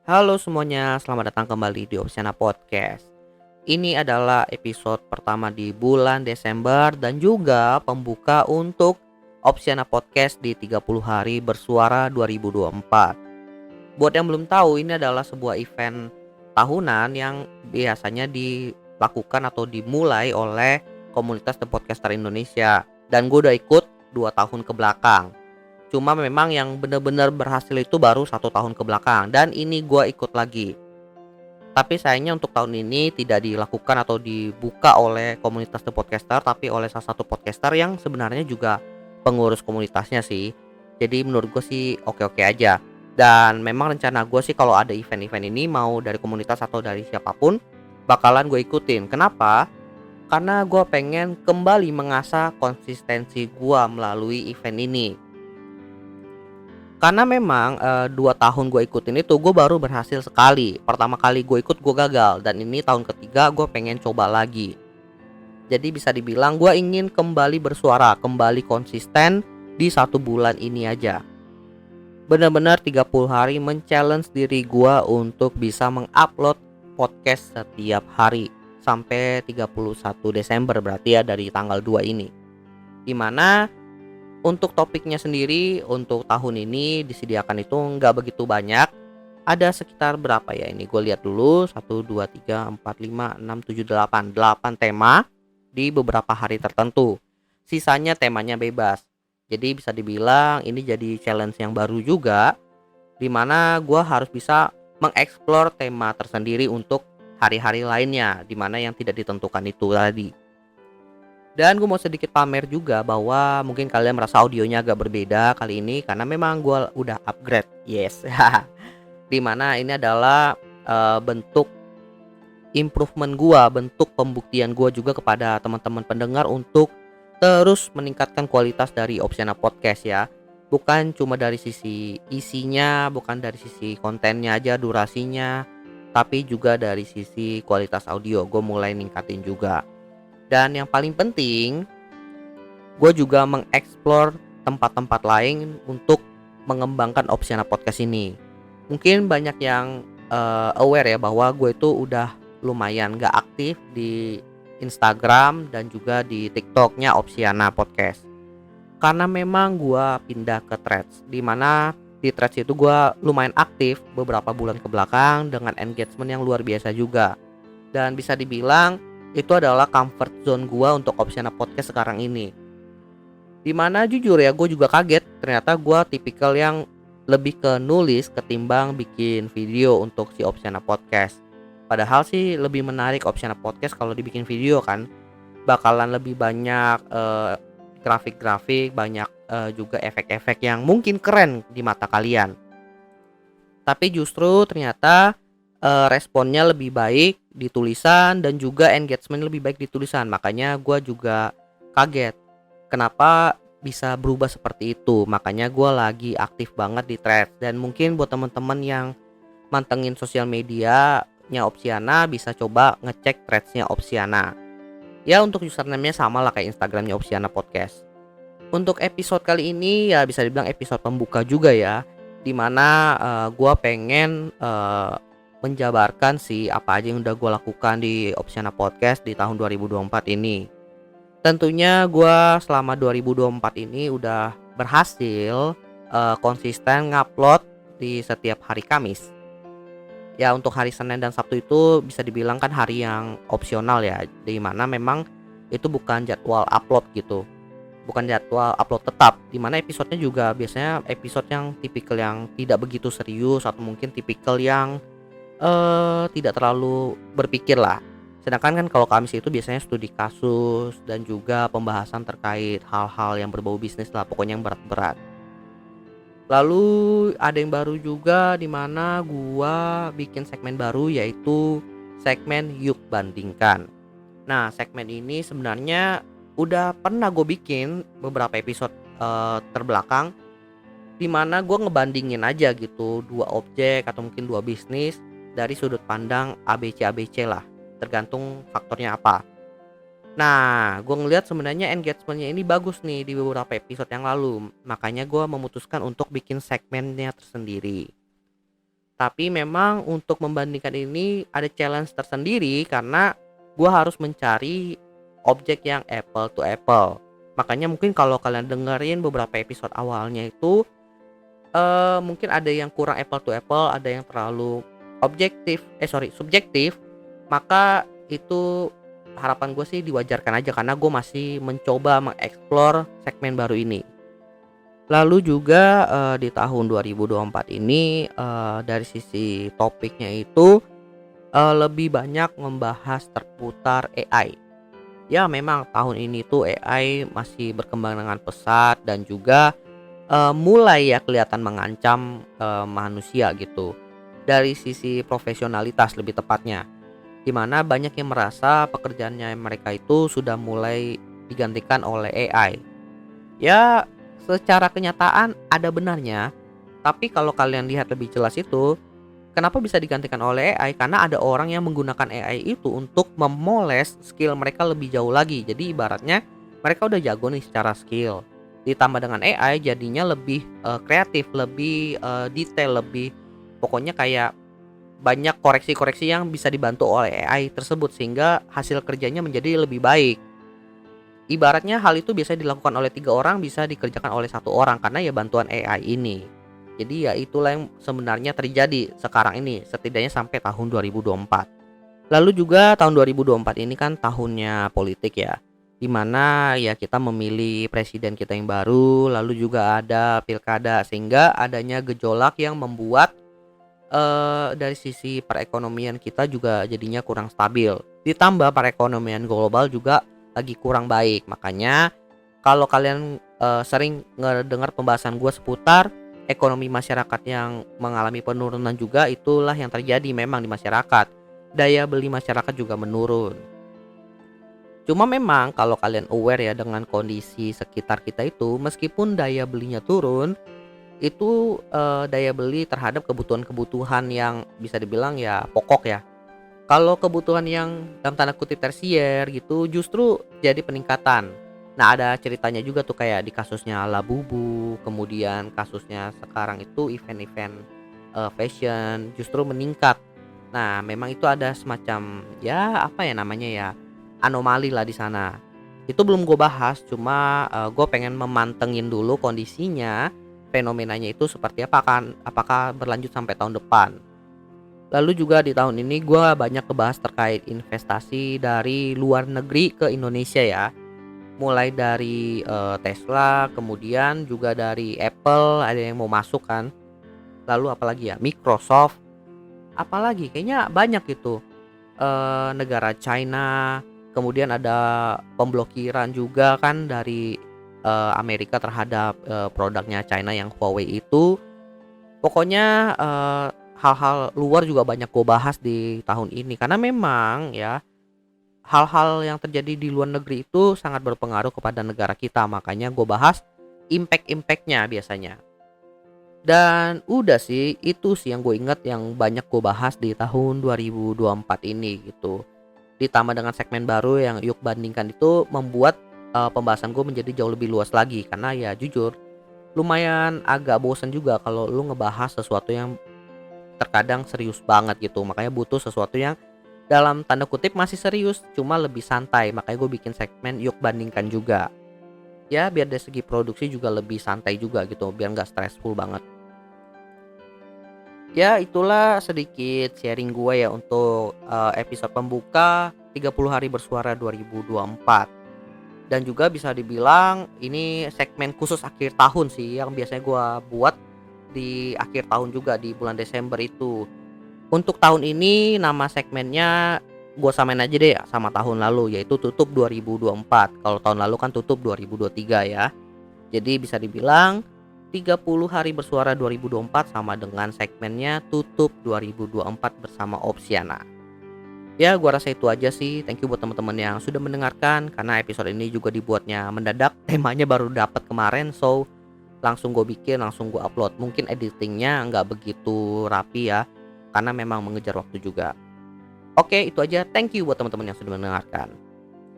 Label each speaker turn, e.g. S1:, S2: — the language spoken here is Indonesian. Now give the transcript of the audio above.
S1: Halo semuanya, selamat datang kembali di Opsiana Podcast. Ini adalah episode pertama di bulan Desember dan juga pembuka untuk Opsiana Podcast di 30 hari bersuara 2024. Buat yang belum tahu, ini adalah sebuah event tahunan yang biasanya dilakukan atau dimulai oleh komunitas The Podcaster Indonesia. Dan gue udah ikut 2 tahun ke belakang. Cuma memang yang benar-benar berhasil itu baru 1 tahun ke belakang. Dan ini gue ikut lagi. Tapi sayangnya untuk tahun ini tidak dilakukan atau dibuka oleh komunitas The Podcaster, tapi oleh salah satu podcaster yang sebenarnya juga pengurus komunitasnya sih. Jadi menurut gue sih oke-oke aja. Dan memang rencana gue sih kalau ada event-event ini, mau dari komunitas atau dari siapapun, bakalan gue ikutin. Kenapa? Karena gue pengen kembali mengasah konsistensi gue melalui event ini. Karena memang 2 tahun gue ikutin itu gue baru berhasil sekali. Pertama kali gue ikut gue gagal, dan ini tahun ketiga gue pengen coba lagi. Jadi bisa dibilang gue ingin kembali bersuara, kembali konsisten di 1 bulan ini aja. Benar-benar 30 hari men-challenge diri gue untuk bisa mengupload podcast setiap hari sampai 31 Desember, berarti ya dari tanggal 2 ini. Dimana untuk topiknya sendiri untuk tahun ini disediakan itu nggak begitu banyak. Ada sekitar berapa ya ini? Gue lihat dulu. 1, 2, 3, 4, 5, 6, 7, 8 tema di beberapa hari tertentu. Sisanya temanya bebas. Jadi bisa dibilang ini jadi challenge yang baru juga, dimana gue harus bisa mengeksplor tema tersendiri untuk hari-hari lainnya, dimana yang tidak ditentukan itu tadi. Dan gue mau sedikit pamer juga bahwa mungkin kalian merasa audionya agak berbeda kali ini karena memang gue udah upgrade. Yes. Dimana ini adalah bentuk improvement gue, bentuk pembuktian gue juga kepada teman-teman pendengar untuk terus meningkatkan kualitas dari Opsiana Podcast ya. Bukan cuma dari sisi isinya, bukan dari sisi kontennya aja, durasinya, tapi juga dari sisi kualitas audio gue mulai ningkatin juga. Dan yang paling penting, gue juga mengeksplor tempat-tempat lain untuk mengembangkan Opsiana Podcast ini. Mungkin banyak yang aware ya bahwa gue itu udah lumayan gak aktif di Instagram dan juga di TikToknya Opsiana Podcast. Karena memang gue pindah ke Threads, dimana di Threads itu gue lumayan aktif beberapa bulan ke belakang dengan engagement yang luar biasa juga. Dan bisa dibilang itu adalah comfort zone gue untuk Opsiana Podcast sekarang ini. Dimana jujur ya gue juga kaget, ternyata gue tipikal yang lebih ke nulis ketimbang bikin video untuk si Opsiana Podcast. Padahal sih lebih menarik Opsiana Podcast kalau dibikin video kan. Bakalan lebih banyak grafik-grafik, banyak juga efek-efek yang mungkin keren di mata kalian. Tapi justru ternyata responnya lebih baik di tulisan dan juga engagement lebih baik di tulisan. Makanya gue juga kaget kenapa bisa berubah seperti itu. Makanya gue lagi aktif banget di Threads. Dan mungkin buat teman-teman yang mantengin sosial medianya Opsiana bisa coba ngecek Threadsnya Opsiana. Ya untuk username-nya sama lah kayak Instagramnya Opsiana Podcast. Untuk episode kali ini ya bisa dibilang episode pembuka juga ya, dimana gue pengen menjabarkan sih apa aja yang udah gue lakukan di Opsiana Podcast di tahun 2024 ini. Tentunya gue selama 2024 ini udah berhasil konsisten ngupload di setiap hari Kamis. Ya untuk hari Senin dan Sabtu itu bisa dibilang kan hari yang opsional ya, dimana memang itu bukan jadwal upload gitu. Bukan jadwal upload tetap, dimana episodenya juga biasanya episode yang tipikal yang tidak begitu serius atau mungkin tipikal yang tidak terlalu berpikir lah. Sedangkan kan kalau Kamis itu biasanya studi kasus dan juga pembahasan terkait hal-hal yang berbau bisnis lah, pokoknya yang berat-berat. Lalu ada yang baru juga dimana gua bikin segmen baru yaitu segmen Yuk Bandingkan. Nah segmen ini sebenarnya udah pernah gue bikin beberapa episode terbelakang, dimana gue ngebandingin aja gitu dua objek atau mungkin dua bisnis dari sudut pandang ABC lah, tergantung faktornya apa. Nah gue ngeliat sebenarnya engagementnya ini bagus nih di beberapa episode yang lalu, makanya gue memutuskan untuk bikin segmennya tersendiri. Tapi memang untuk membandingkan ini ada challenge tersendiri karena gua harus mencari objek yang apple to apple. Makanya mungkin kalau kalian dengerin beberapa episode awalnya itu mungkin ada yang kurang apple to apple, ada yang terlalu subjektif. Maka itu harapan gue sih diwajarkan aja karena gue masih mencoba mengeksplor segmen baru ini. Lalu juga di tahun 2024 ini dari sisi topiknya itu lebih banyak membahas terputar AI. Ya memang tahun ini tuh AI masih berkembang dengan pesat dan juga mulai ya kelihatan mengancam manusia gitu. Dari sisi profesionalitas lebih tepatnya. Di mana banyak yang merasa pekerjaannya mereka itu sudah mulai digantikan oleh AI. Ya, secara kenyataan ada benarnya, tapi kalau kalian lihat lebih jelas itu, kenapa bisa digantikan oleh AI? Karena ada orang yang menggunakan AI itu untuk memoles skill mereka lebih jauh lagi. Jadi ibaratnya mereka udah jago nih secara skill. Ditambah dengan AI jadinya lebih kreatif, lebih detail, lebih pokoknya kayak banyak koreksi-koreksi yang bisa dibantu oleh AI tersebut sehingga hasil kerjanya menjadi lebih baik. Ibaratnya hal itu biasa dilakukan oleh 3 orang bisa dikerjakan oleh 1 orang karena ya bantuan AI ini. Jadi ya itulah yang sebenarnya terjadi sekarang ini setidaknya sampai tahun 2024. Lalu juga tahun 2024 ini kan tahunnya politik ya. Dimana ya kita memilih presiden kita yang baru, lalu juga ada pilkada sehingga adanya gejolak yang membuat dari sisi perekonomian kita juga jadinya kurang stabil. Ditambah perekonomian global juga lagi kurang baik. Makanya kalau kalian sering ngedengar pembahasan gue seputar ekonomi masyarakat yang mengalami penurunan juga, itulah yang terjadi memang di masyarakat. Daya beli masyarakat juga menurun. Cuma memang kalau kalian aware ya dengan kondisi sekitar kita itu, meskipun daya belinya turun, itu daya beli terhadap kebutuhan-kebutuhan yang bisa dibilang ya pokok ya. Kalau kebutuhan yang dalam tanda kutip tersier gitu justru jadi peningkatan. Nah, ada ceritanya juga tuh kayak di kasusnya Labubu, kemudian kasusnya sekarang itu event-event fashion justru meningkat. Nah, memang itu ada semacam ya apa ya namanya ya, anomali lah di sana. Itu belum gue bahas, cuma gue pengen memantengin dulu kondisinya, fenomenanya itu seperti apa kan, apakah berlanjut sampai tahun depan. Lalu juga di tahun ini gue banyak kebahas terkait investasi dari luar negeri ke Indonesia ya. Mulai dari Tesla, kemudian juga dari Apple ada yang mau masuk kan. Lalu apalagi ya, Microsoft, apalagi kayaknya banyak gitu. Negara China, kemudian ada pemblokiran juga kan dari Amerika terhadap produknya China yang Huawei itu. Pokoknya hal-hal luar juga banyak gue bahas di tahun ini karena memang ya hal-hal yang terjadi di luar negeri itu sangat berpengaruh kepada negara kita, makanya gue bahas impact-impactnya biasanya. Dan udah sih itu sih yang gue inget yang banyak gue bahas di tahun 2024 ini gitu. Ditambah dengan segmen baru yang yuk bandingkan itu membuat pembahasan gue menjadi jauh lebih luas lagi karena ya jujur lumayan agak bosan juga kalau lu ngebahas sesuatu yang terkadang serius banget gitu. Makanya butuh sesuatu yang dalam tanda kutip masih serius cuma lebih santai. Makanya gue bikin segmen yuk bandingkan juga. Ya biar dari segi produksi juga lebih santai juga gitu, biar nggak stressful banget. Ya itulah sedikit sharing gue ya untuk episode pembuka 30 hari bersuara 2024. Dan juga bisa dibilang ini segmen khusus akhir tahun sih yang biasanya gue buat di akhir tahun juga di bulan Desember itu. Untuk tahun ini nama segmennya gue samain aja deh sama tahun lalu, yaitu tutup 2024. Kalau tahun lalu kan tutup 2023 ya. Jadi bisa dibilang 30 hari bersuara 2024 sama dengan segmennya tutup 2024 bersama Opsiana. Ya gua rasa itu aja sih. Thank you buat teman-teman yang sudah mendengarkan. Karena episode ini juga dibuatnya mendadak. Temanya baru dapat kemarin, so langsung gue bikin, langsung gue upload. Mungkin editingnya nggak begitu rapi ya, karena memang mengejar waktu juga. Oke itu aja. Thank you buat teman-teman yang sudah mendengarkan.